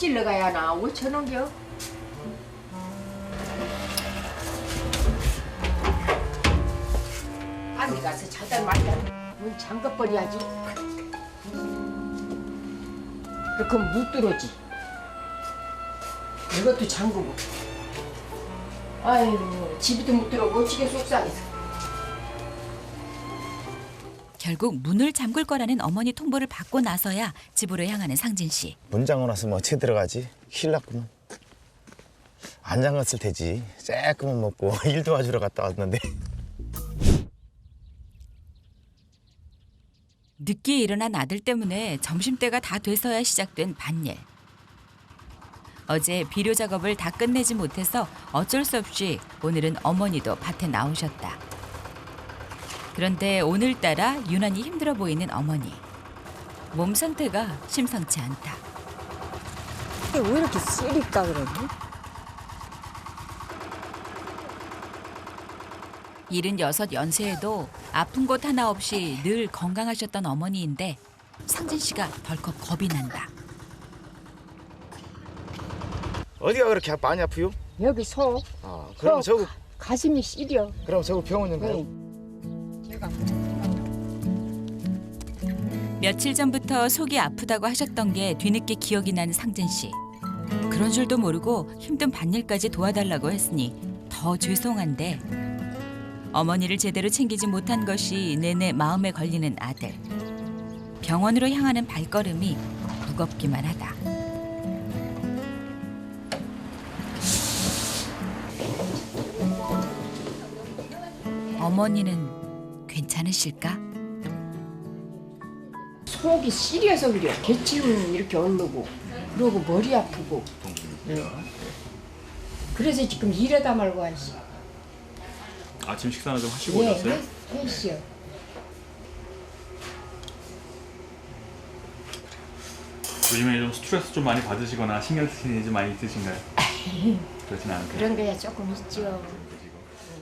찌질러 가야 하나 5,000원겨. 안에 가서 자달 말다 문 잠궈버려야지. 그렇게 못 들어오지. 이것도 잠그고. 아이고 집에도 못 들어오고 어찌게 속상해서. 결국 문을 잠글 거라는 어머니 통보를 받고 나서야 집으로 향하는 상진 씨. 문 잠궈놨으면 어떻게 들어가지? 큰일 났구만. 안 잠갔을 테지. 쬐끔만 먹고 일 도와주러 갔다 왔는데. 늦게 일어난 아들 때문에 점심때가 다 돼서야 시작된 밭일. 어제 비료 작업을 다 끝내지 못해서 어쩔 수 없이 오늘은 어머니도 밭에 나오셨다. 그런데 오늘따라 유난히 힘들어 보이는 어머니. 몸 상태가 심상치 않다. 왜 이렇게 쓰릴까 그러니? 76 연세에도 아픈 곳 하나 없이 늘 건강하셨던 어머니인데 상진 씨가 덜컥 겁이 난다. 어디가 그렇게 많이 아프요? 여기 속. 아, 그럼 저거 가슴이 시려. 그럼 저거 병원 좀 가요. 제가 며칠 전부터 속이 아프다고 하셨던 게 뒤늦게 기억이 나는 상진 씨. 그런 줄도 모르고 힘든 밭일까지 도와달라고 했으니 더 죄송한데 어머니를 제대로 챙기지 못한 것이 내내 마음에 걸리는 아들. 병원으로 향하는 발걸음이 무겁기만 하다. 어머니는 괜찮으실까? 속이 시려서 그래. 개치우면 이렇게 얼르고 그러고 머리 아프고. 그래서 지금 일하다 말고 하시. 아침 식사는 좀 하시고 예, 오셨어요? 했시요. 요즘에 좀 스트레스 좀 많이 받으시거나 신경 쓰시는 일이 좀 많이 있으신가요? 그렇진 않으세요? 그런 거야 조금 있죠.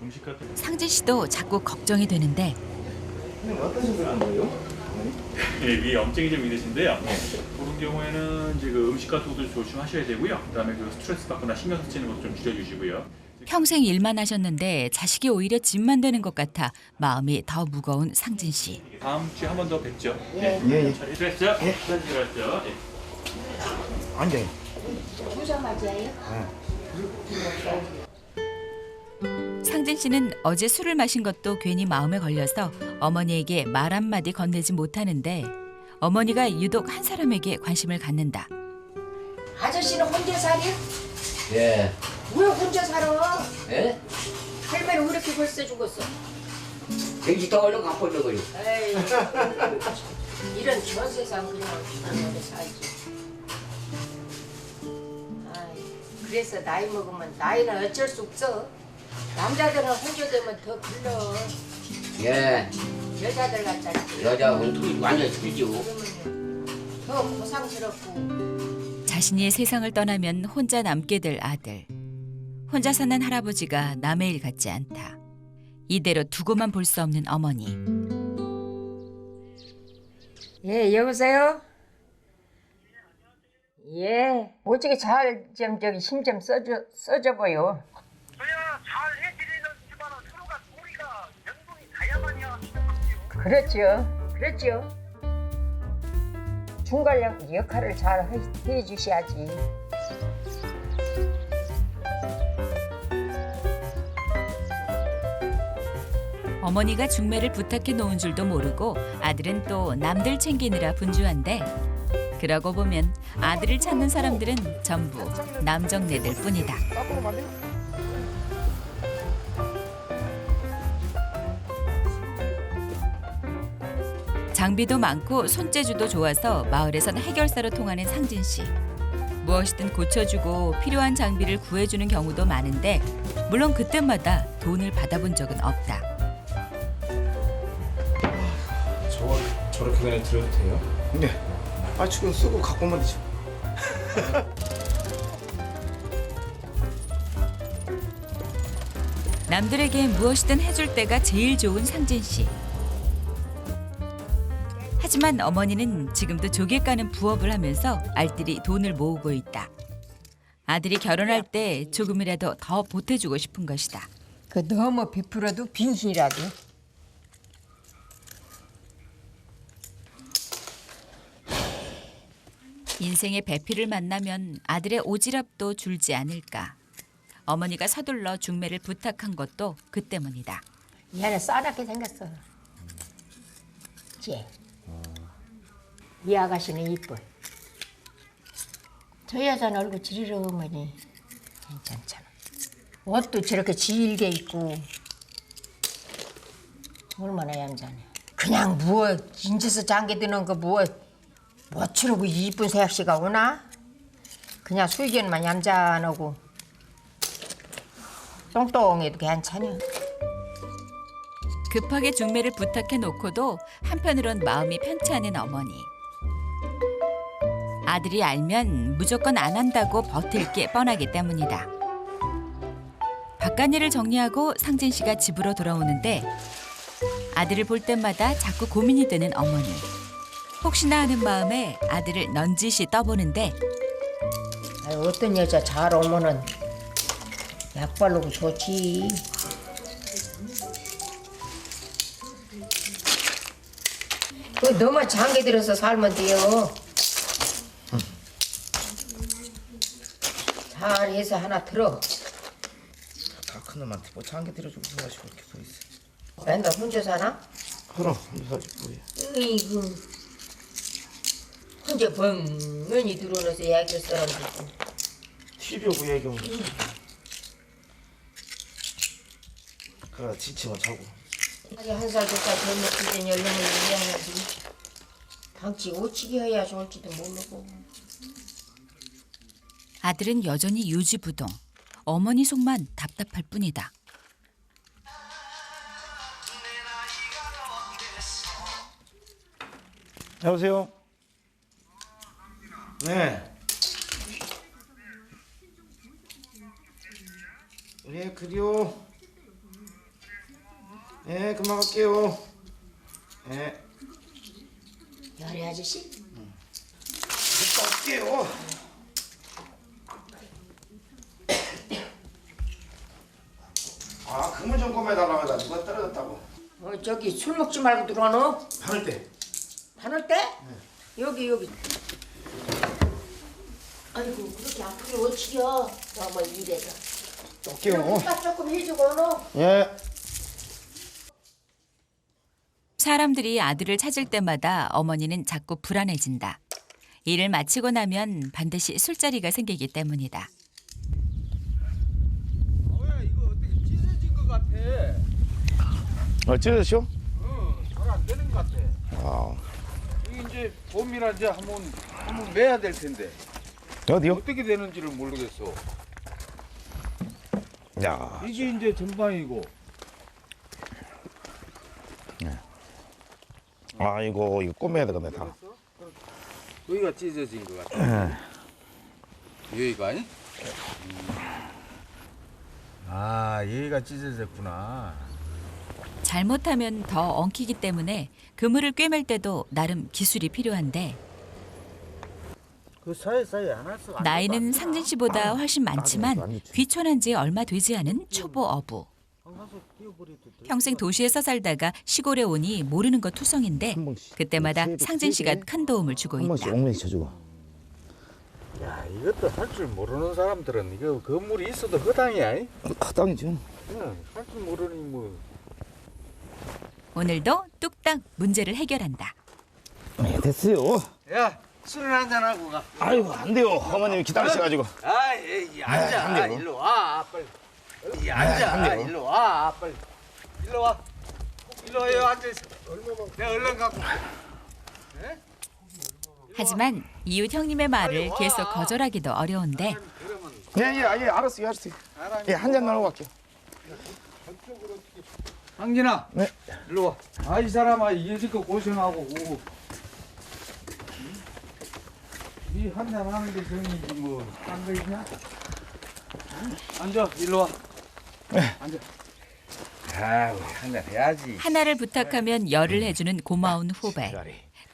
음식 같은 거. 상진 씨도 자꾸 걱정이 되는데 어떤 식으로 한 거예요? 예, 위에 염증이 좀 있으신데요. 그런 경우에는 이제 그 음식 같은 것도 조심하셔야 되고요. 그다음에 그 스트레스 받거나 신경 쓰시는 것 좀 줄여주시고요. 평생 일만 하셨는데 자식이 오히려 짐만 되는 것 같아 마음이 더 무거운 상진 씨. 다음 주에 한 번 더 뵙죠. 예. 예, 예. 잘 들었죠? 예. 잘 들었죠? 예. 앉아요. 주사 맞아요? 상진 씨는 어제 술을 마신 것도 괜히 마음에 걸려서 어머니에게 말 한마디 건네지 못하는데 어머니가 유독 한 사람에게 관심을 갖는다. 아저씨는 혼자 살이? 예. 왜 혼자 살아? 예? 할머니 왜 이렇게 벌써 죽었어? 경기 더 얼른 갖고 있는 거요. 에이, 이런 저 세상 그냥 오래 살지. 아이, 그래서 나이 먹으면 나이는 어쩔 수 없어. 남자들은 혼자 되면 더 불러. 예. 여자들 같잖아. 여자하고는 완전 틀리죠. 그러면 더 고상스럽고. 자신이 세상을 떠나면 혼자 남게 될 아들. 혼자 사는 할아버지가 남의 일 같지 않다. 이대로 두고만 볼 수 없는 어머니. 예, 여보세요? 예. 어떻게 잘 좀 저기 힘 좀 써줘 보여. 저야 잘 해드리는지만 서로가 소리가 연동이 돼야만이 하시는 거지요. 그렇죠. 그렇죠. 중간력 역할을 잘 해주셔야지. 어머니가 중매를 부탁해 놓은 줄도 모르고 아들은 또 남들 챙기느라 분주한데 그러고 보면 아들을 찾는 사람들은 전부 남정네들 뿐이다. 장비도 많고 손재주도 좋아서 마을에선 해결사로 통하는 상진 씨. 무엇이든 고쳐주고 필요한 장비를 구해주는 경우도 많은데 물론 그때마다 돈을 받아본 적은 없다. 저렇게 그냥 드려도 돼요? 네. 아, 지금 쓰고 갖고 오면 되죠. 남들에게 무엇이든 해줄 때가 제일 좋은 상진 씨. 하지만 어머니는 지금도 조개 까는 부업을 하면서 알뜰히 돈을 모으고 있다. 아들이 결혼할 때 조금이라도 더 보태주고 싶은 것이다. 그 너무 베풀어도 빈신이라도. 인생의 배필을 만나면 아들의 오지랖도 줄지 않을까. 어머니가 서둘러 중매를 부탁한 것도 그 때문이다. 얘는 싸납게 생겼어. 쟤. 이 아가씨는 이뻐. 저 여자는 얼굴 지르러머니 괜찮잖아. 옷도 저렇게 질게 입고 얼마나 얌전해. 그냥 뭐 인제서 장기 드는 거 뭐 멋추르고 이쁜 새악시가 오나? 그냥 수익연만 얌전하고 똥똥해도 괜찮아. 급하게 중매를 부탁해 놓고도 한편으론 마음이 편치 않은 어머니. 아들이 알면 무조건 안 한다고 버틸 게 뻔하기 때문이다. 바깥일을 정리하고 상진 씨가 집으로 돌아오는데 아들을 볼 때마다 자꾸 고민이 되는 어머니. 혹시나 하는 마음에 아들을 넌지시 떠보는데 아유, 어떤 여자 잘 오면은 약 바르고 좋지. 그 너만 장기 들어서 살면 돼요. 잘해서 하나 들어. 다 큰 놈한테 뭐 장기 들어주고 생각하시고 이렇게 서 있어. 맨날 혼자 사나? 그럼 혼자 살지 뭐야. 으이구. 혼자 벙은이 들어오면서 얘기할 사람도 있고. TV 오고 얘기하면 그래 지치면 자고. 한 살 두 살 젊었을 땐 연령을 이해해야지. 방치 오치기 해야 좋을지도 모르고. 아들은 여전히 유지부동. 어머니 속만 답답할 뿐이다. 여보세요. 네. 네 그래요. 네 금방 갈게요. 네. 열애 아저씨? 갔다 올게요. 아 그물 좀 꺼매달라고 하다 누가 떨어졌다고. 저기 술 먹지 말고 들어와너. 바늘 때. 바늘 때? 여기. 아이고 그렇게 아프게 어치겨. 너뭐 이래서. 올게요. 밥 조금 해주고 너. 예. 사람들이 아들을 찾을 때마다 어머니는 자꾸 불안해진다. 일을 마치고 나면 반드시 술자리가 생기기 때문이다. 뭐야 이거 어떻게 찢어진 것 같아. 찢어졌죠? 잘 안 되는 것 같아. 아 이게 이제 봄이라 이제 한번 매야 될 텐데 어디요? 어떻게 되는지를 모르겠어. 야. 이게 이제 전방이고. 아 이거 꼬매야 되겠네 다. 여기가 찢어진 것 같아. 여기가 아니? 아 여기가 찢어졌구나. 잘못하면 더 엉키기 때문에 그물을 꿰맬 때도 나름 기술이 필요한데 그 사이사이 안 할수. 나이는 상진 씨보다 훨씬 많지만 귀촌한 지 얼마 되지 않은 초보 어부. 평생 도시에서 살다가 시골에 오니 모르는 것 투성인데 그때마다 상진 씨가 큰 도움을 주고 한 있다. 번씩 옥매기 쳐주고. 야 이것도 할 줄 모르는 사람들은 이거 건물이 있어도 허당이야. 허당이죠. 할 줄 모르니 뭐. 오늘도 뚝딱 문제를 해결한다. 네 됐어요. 야 술을 한잔 하고 가. 아이고 안 돼요. 어머님이 기다리셔가지고. 아이 앉아. 안 돼요. 일로 와 빨리. 안 앉아. 돼요. 일로 와 빨리. 일로 와. 일로 와요 앉아 있어. 내가 얼른 갖고. 하지만 이웃 형님의 말을 계속 거절하기도 어려운데 예예 알았어요. 예한 잔 나누고 갈게요. 황진아. 네. 일로 와. 아 이 사람아 이제껏 고생하고 이 한잔 하는데 정이지 뭐딴거 있냐? 응? 앉아 일로 와. 앉아. 아 우리 한잔 해야지. 하나를 부탁하면 열을 해주는 고마운 후배.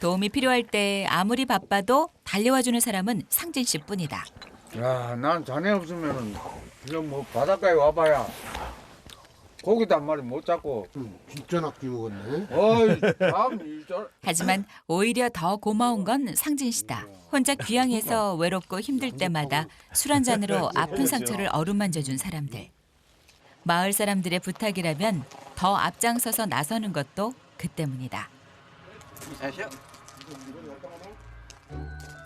도움이 필요할 때 아무리 바빠도 달려와주는 사람은 상진 씨뿐이다. 야, 난 자네 없으면은 이거 뭐 바닷가에 와봐야 고기도 한 마리 못 잡고. 진짜 낚시 먹었네. 어이, 참 일절. 하지만 오히려 더 고마운 건 상진 씨다. 혼자 귀향해서 외롭고 힘들 때마다 술 한 잔으로 아픈 상처를 어루만져준 사람들. 마을 사람들의 부탁이라면 더 앞장서서 나서는 것도 그 때문이다.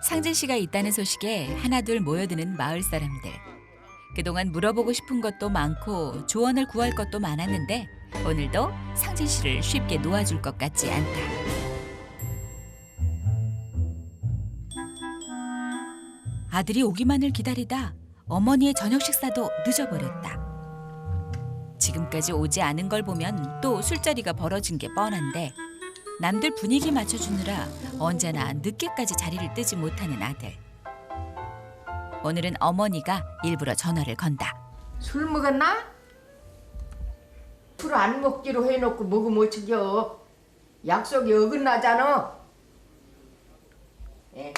상진 씨가 있다는 소식에 하나둘 모여드는 마을 사람들. 그동안 물어보고 싶은 것도 많고 조언을 구할 것도 많았는데 오늘도 상진 씨를 쉽게 놓아줄 것 같지 않다. 아들이 오기만을 기다리다 어머니의 저녁 식사도 늦어버렸다. 지금까지 오지 않은 걸 보면 또 술자리가 벌어진 게 뻔한데 남들 분위기 맞춰주느라 언제나 늦게까지 자리를 뜨지 못하는 아들. 오늘은 어머니가 일부러 전화를 건다. 술 먹었나? 술 안 먹기로 해놓고 먹으면 어쩌겨. 약속이 어긋나잖아. 예.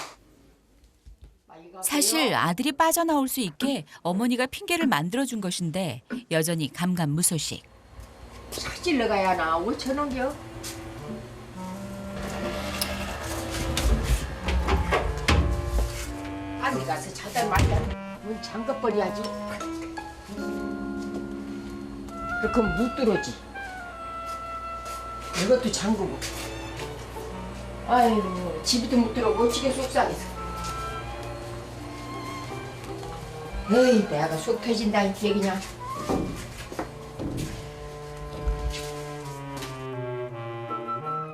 사실 아들이 빠져나올 수 있게 어머니가 핑계를 만들어준 것인데 여전히 감감무소식. 찾으러 가야 나 5,000원겨. 안에 가서 자다 말다 문 잠궈버려야지. 그렇게 못 들어오지. 이것도 잠그고. 아이고 집에도 못 들어오고 어찌게 속상해서. 에이 내가 속 터진다 이게 그냥.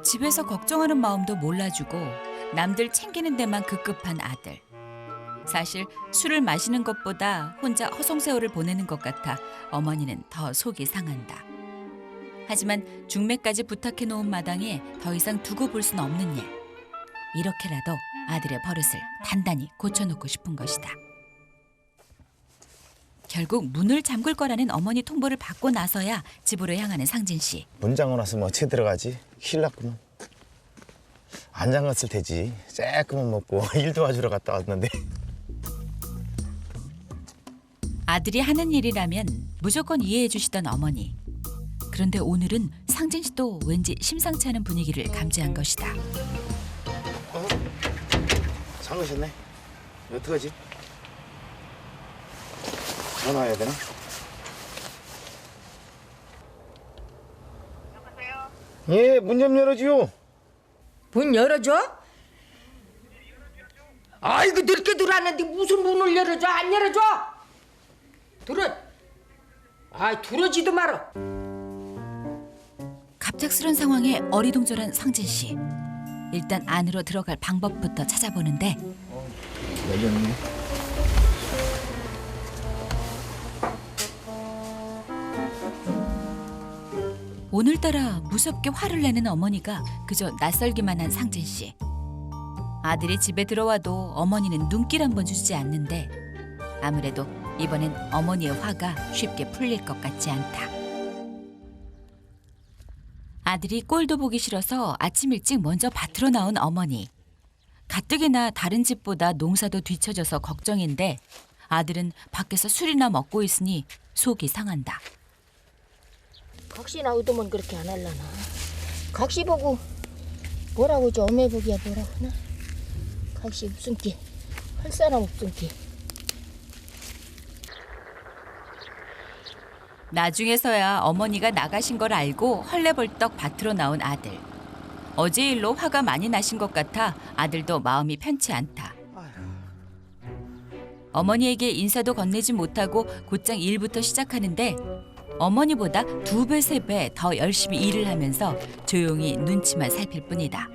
집에서 걱정하는 마음도 몰라주고 남들 챙기는 데만 급급한 아들. 사실 술을 마시는 것보다 혼자 허송세월을 보내는 것 같아 어머니는 더 속이 상한다. 하지만 중매까지 부탁해 놓은 마당에 더 이상 두고 볼 수는 없는 일. 이렇게라도 아들의 버릇을 단단히 고쳐놓고 싶은 것이다. 결국 문을 잠글 거라는 어머니 통보를 받고 나서야 집으로 향하는 상진 씨. 문 잠궈놨으면 어떻게 들어가지? 큰일 났구만. 안 잠갔을 테지. 쬐끔만 먹고 일 도와주러 갔다 왔는데. 아들이 하는 일이라면 무조건 이해해 주시던 어머니. 그런데 오늘은 상진 씨도 왠지 심상치 않은 분위기를 감지한 것이다. 잠그셨네. 어떡하지? 전화해야 되나? 여보세요? 예, 문 좀 열어줘요. 문 열어줘? 아이고 늦게 들어왔는데 무슨 문을 열어줘? 안 열어줘? 들어. 아이 들어지도 말어. 갑작스런 상황에 어리둥절한 상진 씨. 일단 안으로 들어갈 방법부터 찾아보는데 열렸네. 오늘따라 무섭게 화를 내는 어머니가 그저 낯설기만 한 상진 씨. 아들이 집에 들어와도 어머니는 눈길 한 번 주지 않는데 아무래도 이번엔 어머니의 화가 쉽게 풀릴 것 같지 않다. 아들이 꼴도 보기 싫어서 아침 일찍 먼저 밭으로 나온 어머니. 가뜩이나 다른 집보다 농사도 뒤처져서 걱정인데 아들은 밖에서 술이나 먹고 있으니 속이 상한다. 각시나 의도면 그렇게 안 할라나. 각시 보고 뭐라고 저 어메 보기야 뭐라고 하나. 각시 무슨 끼. 할 사람 없은 끼. 나중에서야 어머니가 나가신 걸 알고 헐레벌떡 밭으로 나온 아들. 어제 일로 화가 많이 나신 것 같아 아들도 마음이 편치 않다. 어머니에게 인사도 건네지 못하고 곧장 일부터 시작하는데 어머니보다 2배, 3배 더 열심히 일을 하면서 조용히 눈치만 살필 뿐이다.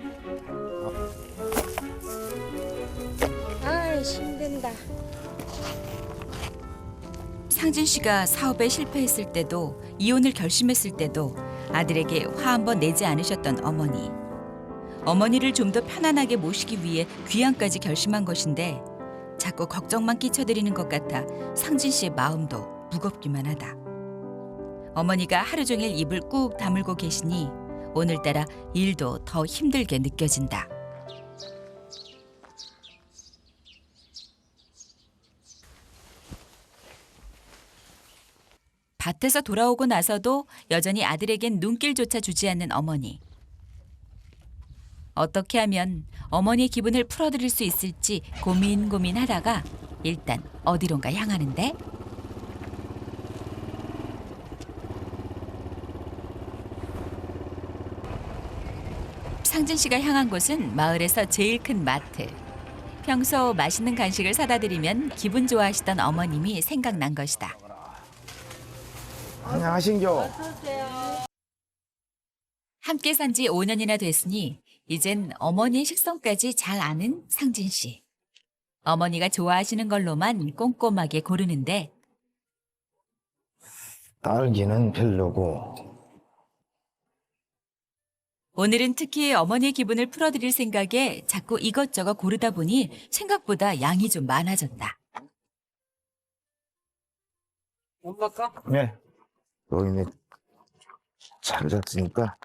아이 힘든다. 상진 씨가 사업에 실패했을 때도 이혼을 결심했을 때도 아들에게 화 한 번 내지 않으셨던 어머니. 어머니를 좀 더 편안하게 모시기 위해 귀향까지 결심한 것인데 자꾸 걱정만 끼쳐드리는 것 같아 상진 씨의 마음도 무겁기만 하다. 어머니가 하루 종일 입을 꾹 다물고 계시니 오늘따라 일도 더 힘들게 느껴진다. 밭에서 돌아오고 나서도 여전히 아들에겐 눈길조차 주지 않는 어머니. 어떻게 하면 어머니의 기분을 풀어드릴 수 있을지 고민하다가 일단 어디론가 향하는데 상진 씨가 향한 곳은 마을에서 제일 큰 마트. 평소 맛있는 간식을 사다 드리면 기분 좋아하시던 어머님이 생각난 것이다. 안녕하신겨. 함께 산 지 5년이나 됐으니 이젠 어머니의 식성까지 잘 아는 상진 씨. 어머니가 좋아하시는 걸로만 꼼꼼하게 고르는데 딸기는 별로고. 오늘은 특히 어머니의 기분을 풀어드릴 생각에 자꾸 이것저것 고르다 보니 생각보다 양이 좀 많아졌다. 네. 노인네 잘 잤으니까.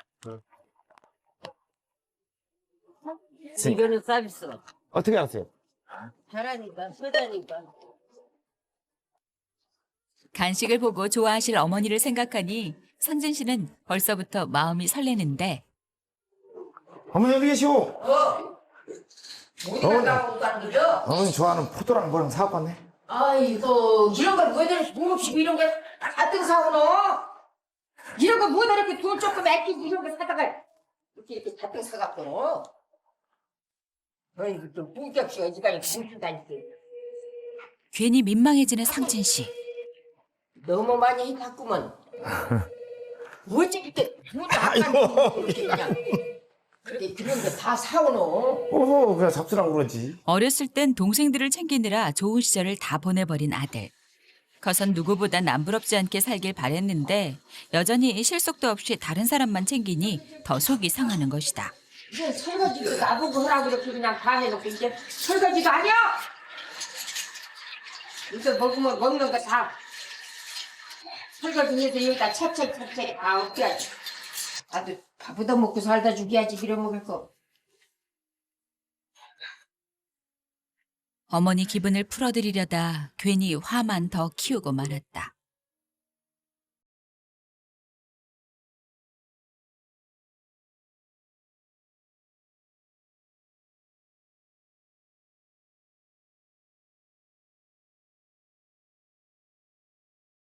이거는 서비스. 어떻게 하세요? 잘하니까, 쓰다니까. 간식을 보고 좋아하실 어머니를 생각하니 상진 씨는 벌써부터 마음이 설레는데 어머니 어디 계시오? 어디 갔다 가는 거죠? 어머니 좋아하는 포도랑 뭐랑 사갖고 왔네. 아이고 이런 걸 뭐들 몸없이 이런 게 가뜩 사오노? 이런 거 뭐다 이렇게 돈 조금 아끼지 이런 거 사다가 이렇게 가뜩 사갖고 아이고 또 뿡짝씨가 이간이 굶긴다니까 괜히 민망해지는 상진 씨. 너무 많이 해놨구먼 어째 이렇게 돈도 안 가지고 이렇게 그냥 그렇게 그런 거 다 사오노? 오호, 그냥 잡수라고 그러지. 어렸을 땐 동생들을 챙기느라 좋은 시절을 다 보내버린 아들. 커선 누구보다 남부럽지 않게 살길 바랬는데 여전히 실속도 없이 다른 사람만 챙기니 더 속이 상하는 것이다. 이제 설거지도 나보고 하라고 이렇게 그냥 다 해놓고 이제 설거지도 아니야! 이거 먹으면 먹는 거 다 설거지해서 여기다 채채채채 다 없애야지. 나도 밥보다 먹고 살다 죽여야지 빌어먹을 거. 어머니 기분을 풀어드리려다 괜히 화만 더 키우고 말았다.